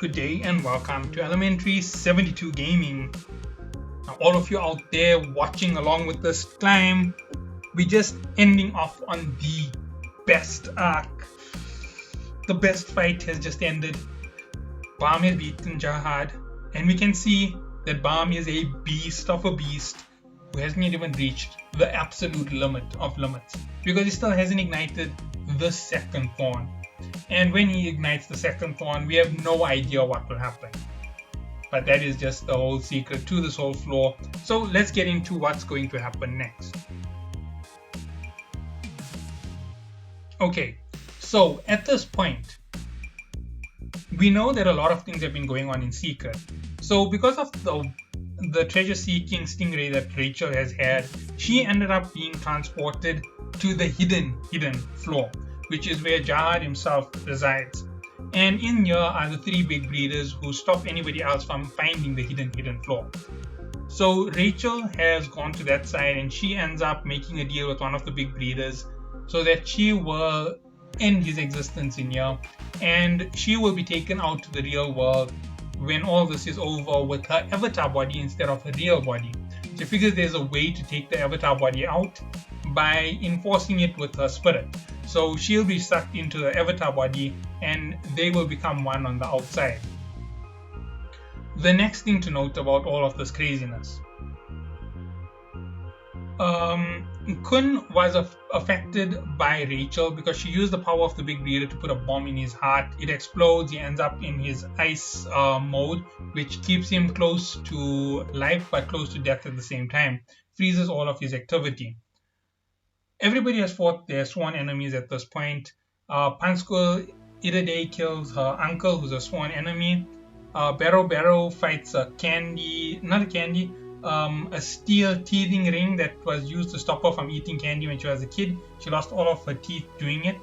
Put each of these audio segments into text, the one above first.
Good day and welcome to Elementary 72 Gaming. Now, all of you out there watching along with this climb, we're just ending off on the best arc. The best fight has just ended. Baam has beaten Jahad, and we can see that Baam is a beast of a beast who hasn't yet even reached the absolute limit of limits because he still hasn't ignited the second thorn. And when he ignites the second thorn, we have no idea what will happen. But that is just the whole secret to this whole floor. So let's get into what's going to happen next. Okay, so at this point, we know that a lot of things have been going on in secret. So because of the treasure-seeking stingray that Rachel has had, she ended up being transported to the hidden floor, which is where Jahad himself resides. And in here are the three big breeders who stop anybody else from finding the hidden floor. So Rachel has gone to that side and she ends up making a deal with one of the big breeders so that she will end his existence in here and she will be taken out to the real world when all this is over with her avatar body instead of her real body. She figures there's a way to take the avatar body out by enforcing it with her spirit. So she'll be sucked into the avatar body and they will become one on the outside. The next thing to note about all of this craziness. Kun was affected by Rachel because she used the power of the big breeder to put a bomb in his heart. It explodes, he ends up in his ice mode, which keeps him close to life but close to death at the same time. Freezes all of his activity. Everybody has fought their sworn enemies at this point. Panskul Iraday kills her uncle, who's a sworn enemy. Barrow fights a steel teething ring that was used to stop her from eating candy when she was a kid. She lost all of her teeth doing it.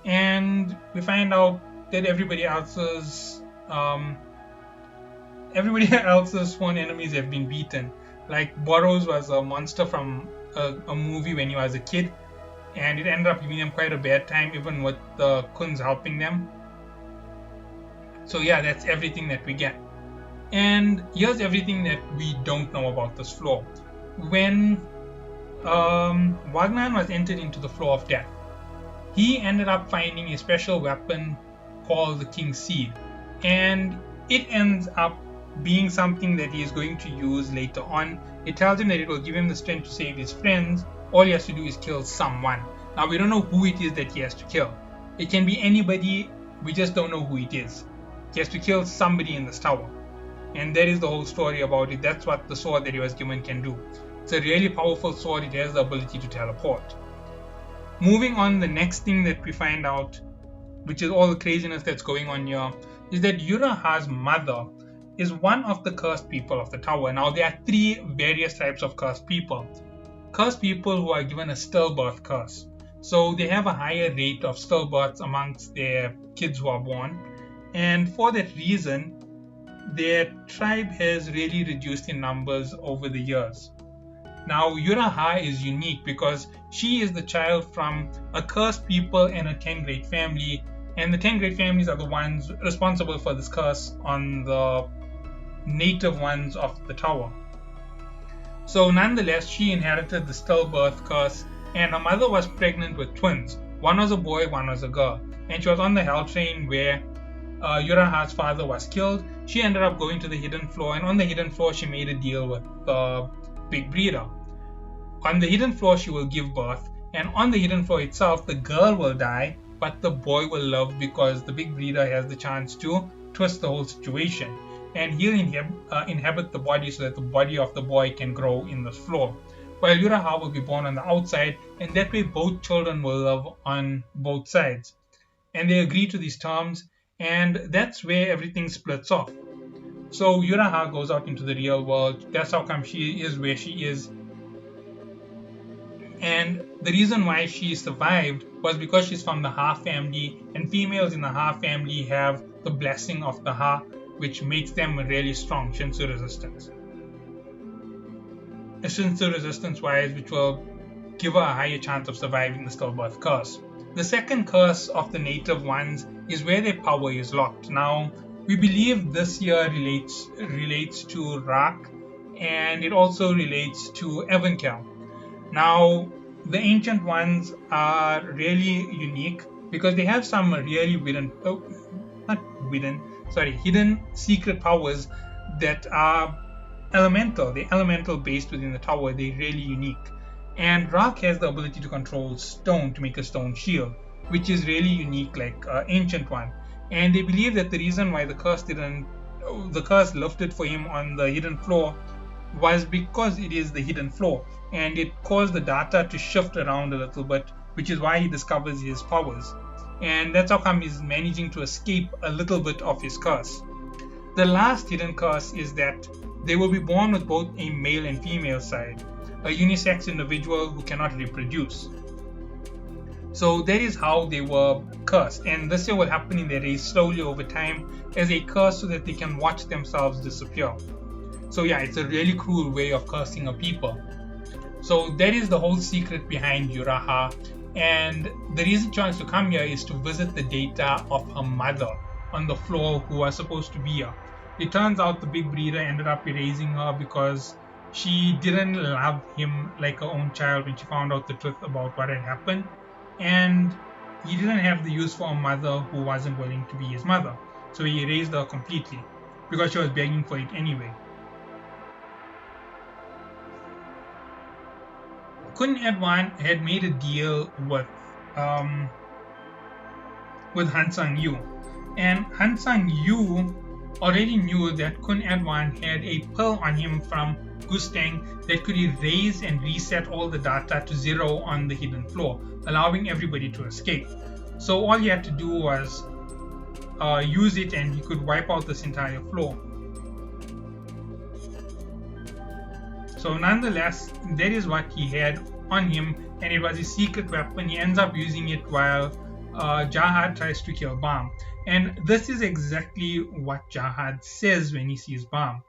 And we find out that everybody else's sworn enemies have been beaten. Like Burrows was a monster from a movie when he was a kid, and it ended up giving them quite a bad time, even with the Kuns helping them. So yeah, that's everything that we get. And here's everything that we don't know about this floor. When Wagner was entered into the floor of death, he ended up finding a special weapon called the King's Seed, and it ends up being something that he is going to use later on. It tells him that it will give him the strength to save his friends. All he has to do is kill someone. Now we don't know who it is that he has to kill. It can be anybody, we just don't know who it is. He has to kill somebody in this tower. And that is the whole story about it. That's what the sword that he was given can do. It's a really powerful sword. It has the ability to teleport. Moving on, the next thing that we find out, which is all the craziness that's going on here, is that Yuraha's mother is one of the cursed people of the tower. Now there are three various types of cursed people. Cursed people who are given a stillbirth curse. So they have a higher rate of stillbirths amongst their kids who are born. And for that reason, their tribe has really reduced in numbers over the years. Now Yuraha is unique because she is the child from a cursed people and a 10 great family, and the 10 great families are the ones responsible for this curse on the native ones of the tower. So nonetheless, she inherited the stillbirth curse, and her mother was pregnant with twins. One was a boy, one was a girl, and she was on the hell train where Yuraha's father was killed. She ended up going to the hidden floor, and on the hidden floor she made a deal with the big breeder. On the hidden floor she will give birth, and on the hidden floor itself the girl will die, but the boy will live because the big breeder has the chance to twist the whole situation, and he'll inhabit the body so that the body of the boy can grow in the floor, while Yuraha will be born on the outside, and that way both children will live on both sides. And they agree to these terms, and that's where everything splits off. So Yuraha goes out into the real world. That's how come she is where she is. And the reason why she survived was because she's from the Ha family, and females in the Ha family have the blessing of the Ha, which makes them really strong Shinsu resistance. Shinsu resistance wise, which will give her a higher chance of surviving the stillbirth curse. The second curse of the native ones is where their power is locked. Now, We believe this year relates to Rak, and it also relates to Evenkel. Now, the ancient ones are really unique because they have some really hidden secret powers that are elemental. They're elemental based within the tower. They're really unique. And Rak has the ability to control stone to make a stone shield, which is really unique, like ancient one. And they believe that the reason why the curse lifted for him on the hidden floor was because it is the hidden floor, and it caused the data to shift around a little bit, which is why he discovers his powers. And that's how come he's managing to escape a little bit of his curse. The last hidden curse is that they will be born with both a male and female side, a unisex individual who cannot reproduce. So that is how they were cursed, and this year will happen in their race slowly over time as a curse so that they can watch themselves disappear. So yeah, it's a really cruel way of cursing a people. So that is the whole secret behind Yuraha, and the reason she wants to come here is to visit the data of her mother on the floor who was supposed to be here. It turns out the big breeder ended up erasing her because she didn't love him like her own child when she found out the truth about what had happened, and he didn't have the use for a mother who wasn't willing to be his mother. So he erased her completely because she was begging for it anyway. Khun Edwan had made a deal with Han Sang-yu, and Han Sang-yu already knew that Khun Edwan had a pearl on him from Gustang that could erase and reset all the data to zero on the hidden floor, allowing everybody to escape. So all he had to do was use it, and he could wipe out this entire floor. So nonetheless, that is what he had on him, and it was a secret weapon. He ends up using it while Jahad tries to kill Bam. And this is exactly what Jahad says when he sees Bam.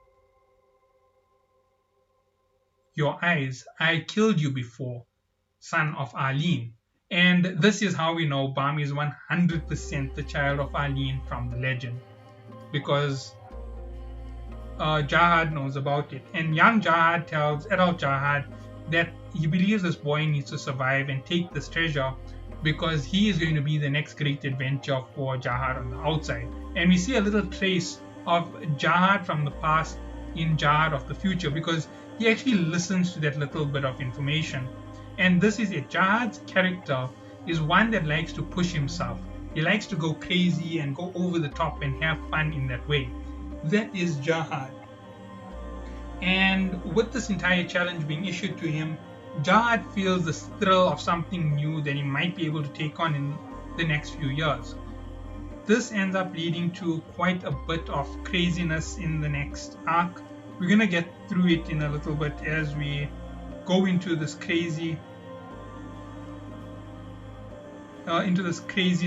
Your eyes, I killed you before, son of Aline. And this is how we know Bam is 100% the child of Aline from the legend, because Jahad knows about it. And young Jahad tells adult Jahad that he believes this boy needs to survive and take this treasure because he is going to be the next great adventure for Jahad on the outside. And we see a little trace of Jahad from the past in Jahad of the future because he actually listens to that little bit of information. And this is it. Jahad's character is one that likes to push himself. He likes to go crazy and go over the top and have fun in that way. That is Jahad. And with this entire challenge being issued to him, Jahad feels the thrill of something new that he might be able to take on in the next few years. This ends up leading to quite a bit of craziness in the next arc. We're going to get through it in a little bit as we go into this crazy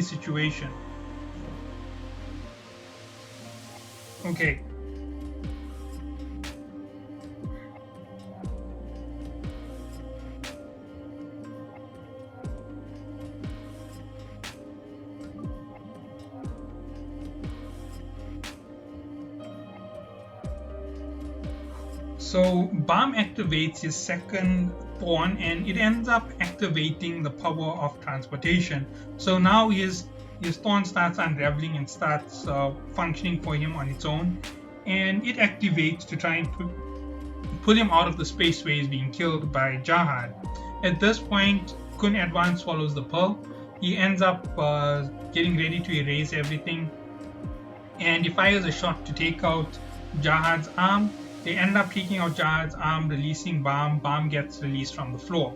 situation. Okay. So Bam activates his second thorn, and it ends up activating the power of transportation. So now his thorn starts unraveling and starts functioning for him on its own, and it activates to try and pull him out of the space where he's being killed by Jahad. At this point, Khun Edwan swallows the pearl. He ends up getting ready to erase everything, and he fires a shot to take out Jahad's arm. They end up taking out Jahad's arm, releasing Bam. Bam gets released from the floor.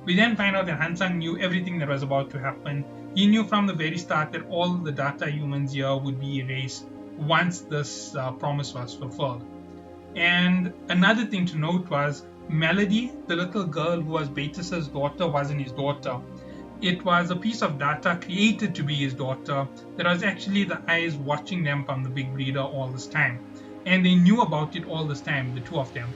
We then find out that Han Sang knew everything that was about to happen. He knew from the very start that all the data humans here would be erased once this promise was fulfilled. And another thing to note was Melody, the little girl who was Beatus's daughter, wasn't his daughter. It was a piece of data created to be his daughter that was actually the eyes watching them from the big breeder all this time. And they knew about it all this time, the two of them.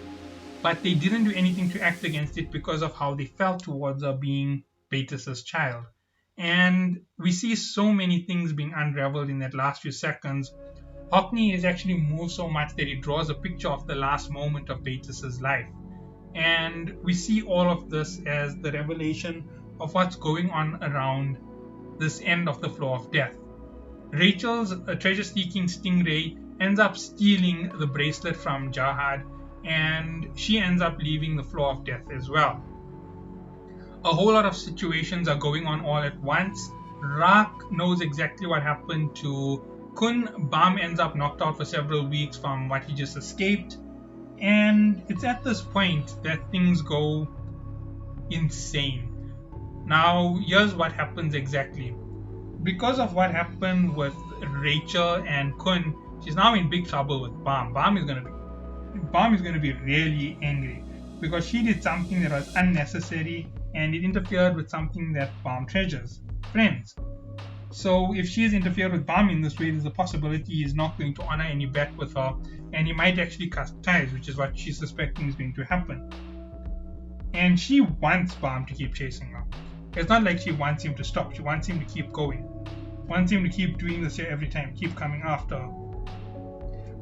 But they didn't do anything to act against it because of how they felt towards her being Beatus's child. And we see so many things being unraveled in that last few seconds. Hockney is actually moved so much that he draws a picture of the last moment of Beatrice's life. And we see all of this as the revelation of what's going on around this end of the Floor of Death. Rachel's treasure-seeking stingray ends up stealing the bracelet from Jahad, and she ends up leaving the Floor of Death as well. A whole lot of situations are going on all at once. Raak knows exactly what happened to Kun. Bam ends up knocked out for several weeks from what he just escaped. And it's at this point that things go insane. Now, here's what happens exactly. Because of what happened with Rachel and Kun, she's now in big trouble with Bam. Bam is gonna be really angry because she did something that was unnecessary and it interfered with something that Bam treasures, friends. So if she has interfered with Bam in this way, there's a possibility he's not going to honor any bet with her, and he might actually cut ties, which is what she's suspecting is going to happen. And she wants Bam to keep chasing her. It's not like she wants him to stop. She wants him to keep going. Wants him to keep doing this every time, keep coming after her.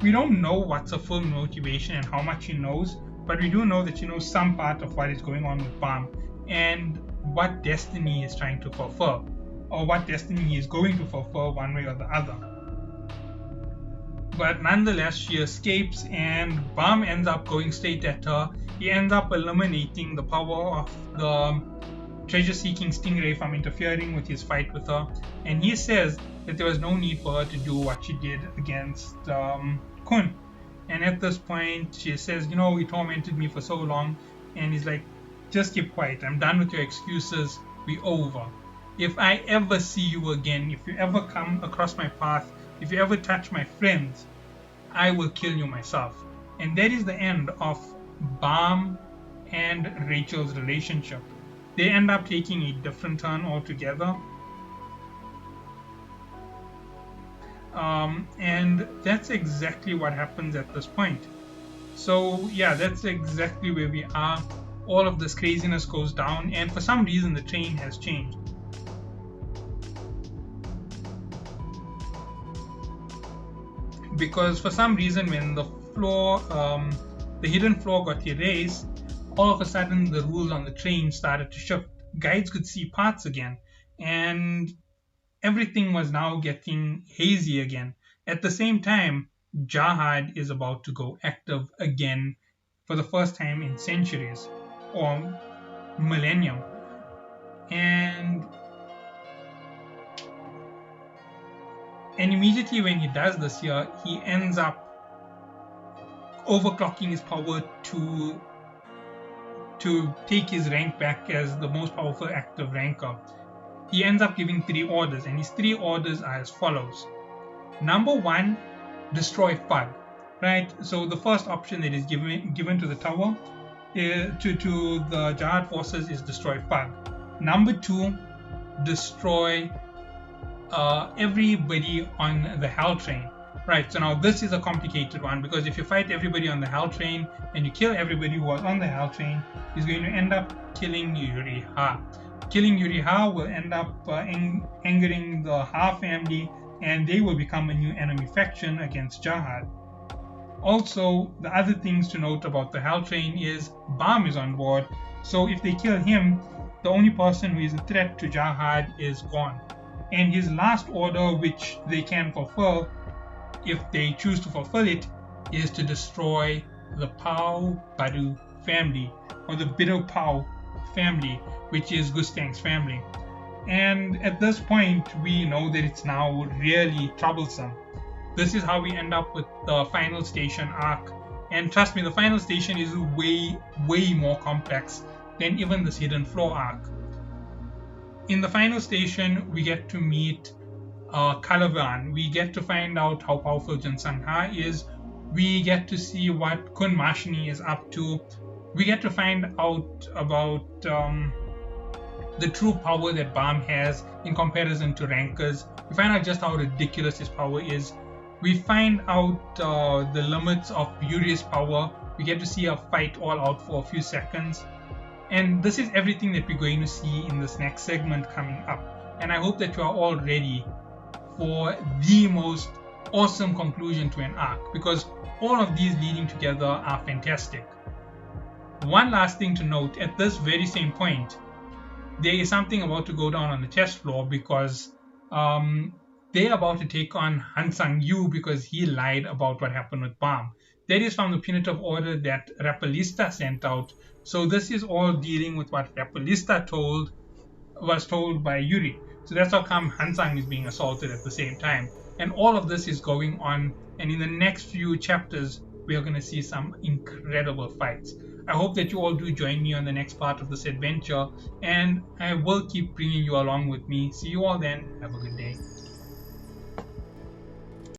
We don't know what's her full motivation and how much she knows, but we do know that she knows some part of what is going on with Bam and what destiny he is trying to fulfill, or what destiny he is going to fulfill one way or the other. But nonetheless, she escapes and Bam ends up going straight at her. He ends up eliminating the power of the treasure-seeking stingray from interfering with his fight with her, and he says that there was no need for her to do what she did against Kun. And at this point, she says, you know, he tormented me for so long, and he's like, just keep quiet. I'm done with your excuses. We're over. If I ever see you again, if you ever come across my path, if you ever touch my friends, I will kill you myself. And that is the end of Bam and Rachel's relationship. They end up taking a different turn altogether. And that's exactly what happens at this point. So yeah, that's exactly where we are. All of this craziness goes down, and for some reason the train has changed. Because for some reason when the floor, the hidden floor got erased, all of a sudden the rules on the train started to shift. Guides could see parts again, and everything was now getting hazy again. At the same time, Jahad is about to go active again for the first time in centuries or millennium. And immediately when he does this here, he ends up overclocking his power to take his rank back as the most powerful active ranker. He ends up giving 3 orders, and his 3 orders are as follows. Number 1, destroy Fug. Right? So the first option that is given to the tower, to the Jahad forces, is destroy Fug. Number 2, destroy everybody on the Hell Train. Right, so now this is a complicated one, because if you fight everybody on the Hell Train and you kill everybody who was on the Hell Train, he's going to end up killing Yuri Ha. Killing Yuri Ha will end up angering the Ha family, and they will become a new enemy faction against Jahad. Also, the other things to note about the Hell Train is Bam is on board, so if they kill him, the only person who is a threat to Jahad is gone. And his last order, which they can fulfill, if they choose to fulfill it, is to destroy the Pao Badu family, or the Bido Pao family, which is Gustang's family. And at this point, we know that it's now really troublesome. This is how we end up with the final station arc. And trust me, the final station is way more complex than even this hidden floor arc. In the final station, we get to meet Calavan. We get to find out how powerful Jin Sang Ha is. We get to see what Kun Mashni is up to. We get to find out about the true power that Bam has in comparison to rankers. We find out just how ridiculous his power is. We find out the limits of Yuri's power. We get to see a fight all out for a few seconds. And this is everything that we're going to see in this next segment coming up. And I hope that you are all ready for the most awesome conclusion to an arc, because all of these leading together are fantastic. One last thing to note, at this very same point, there is something about to go down on the chess floor, because they're about to take on Han Sang-yu because he lied about what happened with Bam. That is from the punitive order that Rapalista sent out. So this is all dealing with what Rapalista was told by Yuri. So that's how come Han Sang is being assaulted at the same time. And all of this is going on, and in the next few chapters, we are going to see some incredible fights. I hope that you all do join me on the next part of this adventure, and I will keep bringing you along with me. See you all then. Have a good day.